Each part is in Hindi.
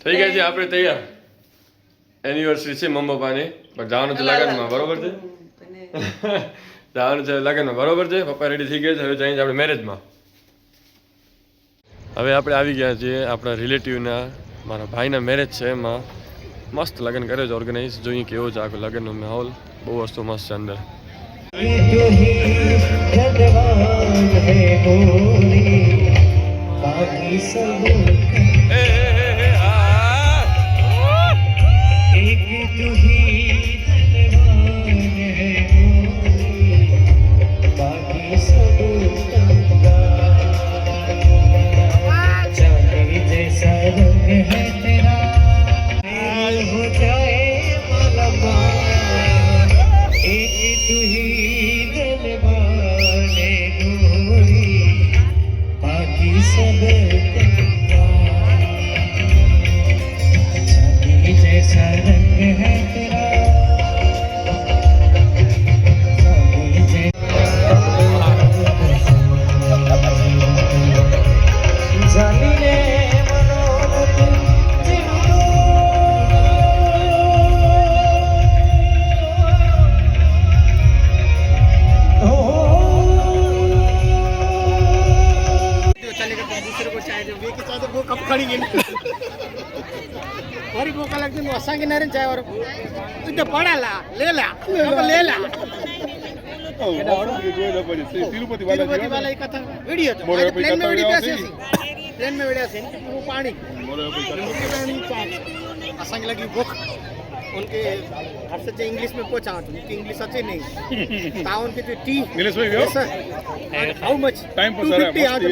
થઈ ગયા છે આપણે તૈયાર. એનિવર્સરી છે મમ્મી પપ્પાની, પણ જવાનું છે લગનમાં, બરોબર છે? જવાનું છે લગનમાં, બરોબર છે? પપ્પા રેડી થઈ ગયા છે, હવે જઈએ આપણે મેરેજમાં. હવે આપણે આવી ગયા છીએ આપણા રિલેટિવના, મારા ભાઈના મેરેજ છે, એમાં મસ્ત લગ્ન કરે છે ઓર્ગેનાઇઝ. જોઈએ કેવો છે આખો લગ્નનો માહોલ, બહુ વસ્તુ મસ્ત છે અંદર. हमारी भूख लगती है असा की नहीं चाहे और तुझे पड़ा ला ले ला तिरुपति वाला एक कथा वीडियो तो प्लेन में वीडियो कैसे प्लेन में वीडियो से वो पानी असा की लगी भूख उनके घर से इंग्लिश में पूछा उनकी इंग्लिश अच्छी नहीं ता उनके जो टी इंग्लिश में हाउ मच टाइम पर सर आज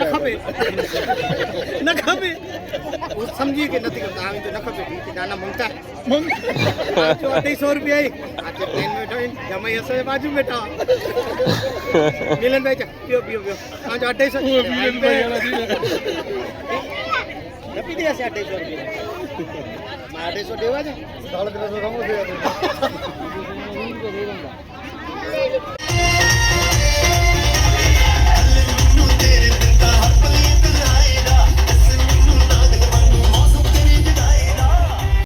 न खपे वो समझिए कि नहीं करता हम तो न खपे टी गाना मांगता आज 250 रुपया आई आज प्लेन में बैठा जमाई ऐसे बाजू में बैठा मिलन भाई पियो पियो पियो आज 250 मिलन भाई नपी दिया से 250 रुपया 250 देवा છે